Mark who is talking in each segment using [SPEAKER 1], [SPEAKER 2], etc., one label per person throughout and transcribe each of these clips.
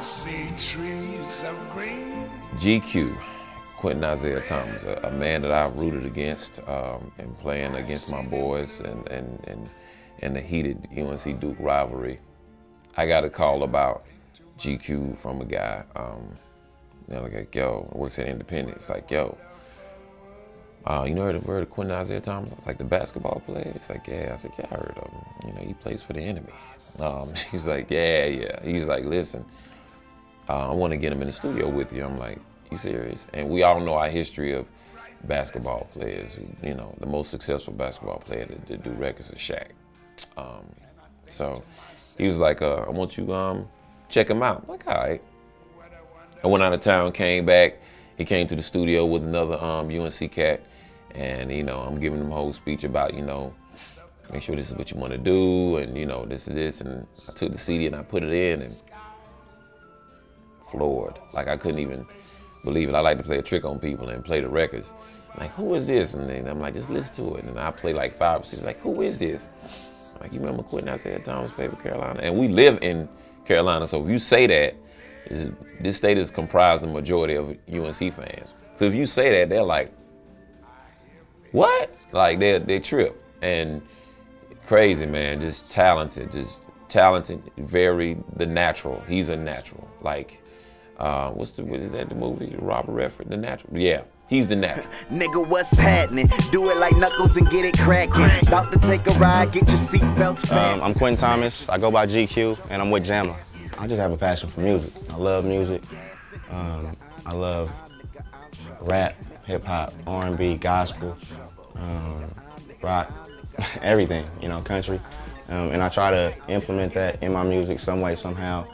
[SPEAKER 1] I see trees of green.
[SPEAKER 2] GQ, Quentin Isaiah Thomas, a man that I've rooted against and playing against my boys and the heated UNC Duke rivalry. I got a call about GQ from a guy, like, yo, works at Independence, like, yo, you know the word of Quentin Isaiah Thomas? I was like, the basketball player? He's like, yeah. I said, yeah, I heard of him. You know, he plays for the enemy. He's like, yeah. He's like, listen, I want to get him in the studio with you. I'm like, you serious? And we all know our history of basketball players. You know, the most successful basketball player to do records is Shaq. So he was like, I want you check him out. I'm like, all right. I went out of town, came back. He came to the studio with another UNC cat, and you know, I'm giving him a whole speech about, you know, make sure this is what you want to do, and you know, this is this, and I took the CD and I put it in, and floored. Like, I couldn't even believe it. I like to play a trick on people and play the records. I'm like, who is this? And then I'm like, just listen to it. And I play like 5 or 6. Like, who is this? I'm like, you remember Quentin Isaiah Thomas played for Carolina? And we live in Carolina, so if you say that, this state is comprised of the majority of UNC fans. So if you say that, they're like, what? Like, they trip. And crazy, man, just talented, very the natural. He's a natural. Like, what is that, the movie, Robert Redford, The Natural? Yeah, he's the natural.
[SPEAKER 3] Nigga, what's happening? Do it like Knuckles and get it cracking. About to take a ride, get your seatbelts fast.
[SPEAKER 4] I'm Quentin Thomas, I go by GQ, and I'm with Jamla. I just have a passion for music. I love music. I love rap, hip hop, R&B, gospel, rock, everything, you know, country. And I try to implement that in my music some way, somehow,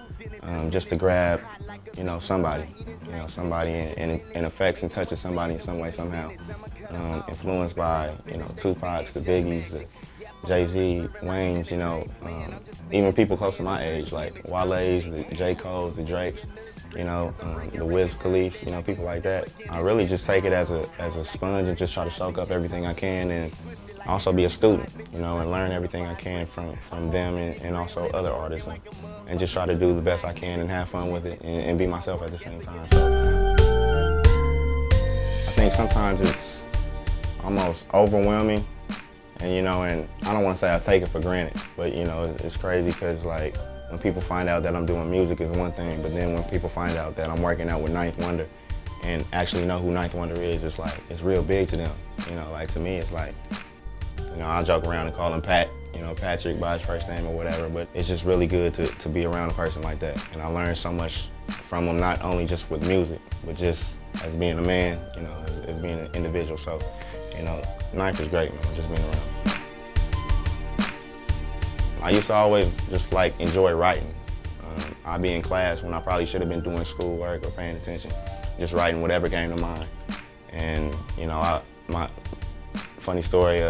[SPEAKER 4] just to grab, you know, somebody and affects and touches somebody in some way, somehow. Influenced by, you know, Tupac's, the Biggies, the Jay-Z, Wayne's, you know, even people close to my age, like Wale's, the J. Cole's, the Drake's, you know, the Wiz Khalifa, you know, people like that. I really just take it as a sponge and just try to soak up everything I can, and also be a student, you know, and learn everything I can from them and also other artists, and just try to do the best I can and have fun with it and be myself at the same time. So I think sometimes it's almost overwhelming. And you know, and I don't want to say I take it for granted, but you know, it's crazy because like when people find out that I'm doing music is one thing, but then when people find out that I'm working out with Ninth Wonder and actually know who Ninth Wonder is, it's like, it's real big to them. You know, like to me, it's like, you know, I joke around and call him Pat, you know, Patrick by his first name or whatever, but it's just really good to be around a person like that. And I learned so much from him, not only just with music, but just as being a man, you know, as being an individual. So, you know, Ninth is great, man, just being around. I used to always just like enjoy writing. I'd be in class when I probably should have been doing schoolwork or paying attention, just writing whatever came to mind. And you know, my funny story,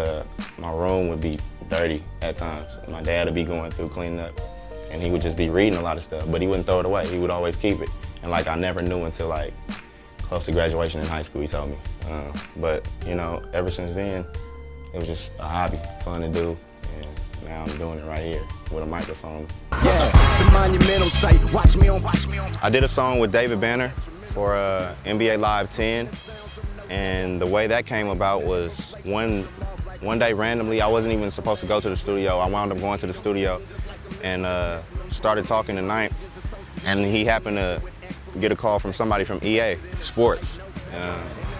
[SPEAKER 4] my room would be dirty at times. My dad would be going through cleaning up, and he would just be reading a lot of stuff, but he wouldn't throw it away. He would always keep it. And like I never knew until like close to graduation in high school, he told me. But you know, ever since then, it was just a hobby, fun to do. And now I'm doing it right here with a microphone.
[SPEAKER 3] Yeah, the monumental site. Watch me on.
[SPEAKER 4] I did a song with David Banner for NBA Live 10, and the way that came about was one day randomly, I wasn't even supposed to go to the studio. I wound up going to the studio and started talking to Ninth, and he happened to get a call from somebody from EA Sports,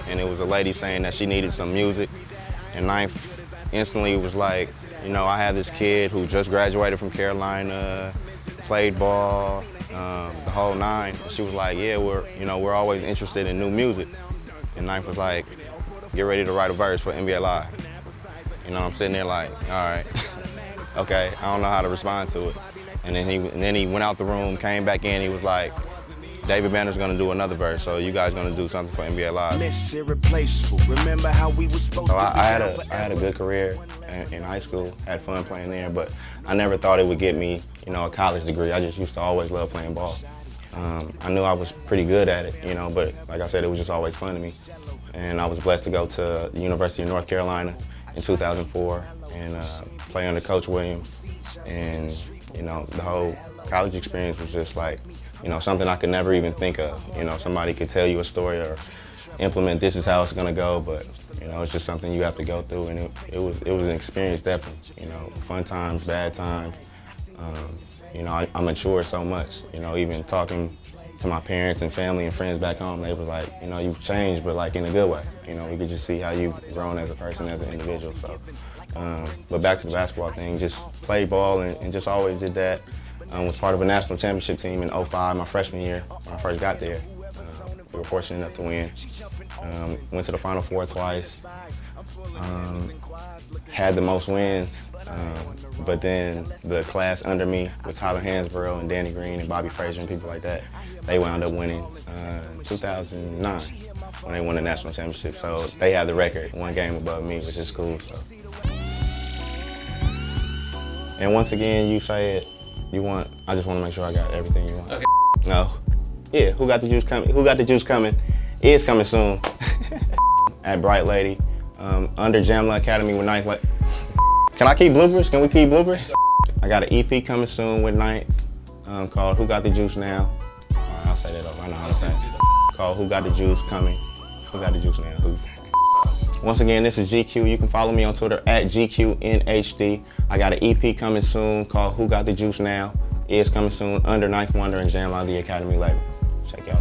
[SPEAKER 4] and it was a lady saying that she needed some music, and Ninth instantly was like, you know, I have this kid who just graduated from Carolina, played ball, the whole nine. And she was like, yeah, we're always interested in new music. And Ninth was like, get ready to write a verse for NBA Live. You know, I'm sitting there like, all right, okay, I don't know how to respond to it. And then he went out the room, came back in, he was like, David Banner's gonna do another verse, so you guys gonna do something for NBA Live.
[SPEAKER 3] Irreplaceable. Remember how we were supposed
[SPEAKER 4] so
[SPEAKER 3] to be.
[SPEAKER 4] I had a good career in high school, had fun playing there, but I never thought it would get me, you know, a college degree. I just used to always love playing ball. I knew I was pretty good at it, you know, but like I said, it was just always fun to me. And I was blessed to go to the University of North Carolina in 2004 and play under Coach Williams. And, you know, the whole college experience was just like You know, something I could never even think of. You know, somebody could tell you a story or implement this is how it's gonna go, but you know, it's just something you have to go through, and it was an experience definitely. You know, fun times, bad times. You know, I matured so much. You know, even talking to my parents and family and friends back home, they were like, you know, you've changed, but like in a good way. You know, we could just see how you've grown as a person, as an individual. So, but back to the basketball thing, just played ball and just always did that. Was part of a national championship team in '05, my freshman year, when I first got there. We were fortunate enough to win. Went to the Final Four twice. Had the most wins, but then the class under me with Tyler Hansborough and Danny Green and Bobby Frazier and people like that, they wound up winning 2009 when they won the national championship. So they had the record, one game above me, which is cool. So. And once again, you said you want, I just want to make sure I got everything you want.
[SPEAKER 5] Okay.
[SPEAKER 4] No. Yeah, Who Got the Juice coming? Who Got the Juice coming? Is coming soon at Bright Lady. Under Jamla Academy with Ninth. Can I keep bloopers? Can we keep bloopers? I got an EP coming soon with Ninth called Who Got the Juice Now. I'll say that over. I know how to say it. Called Who Got the Juice Coming. Who Got the Juice Now? Who? Once again, this is GQ. You can follow me on Twitter at GQNHD. I got an EP coming soon called Who Got the Juice Now. Is coming soon under Ninth Wonder and Jamla the Academy label. Check y'all.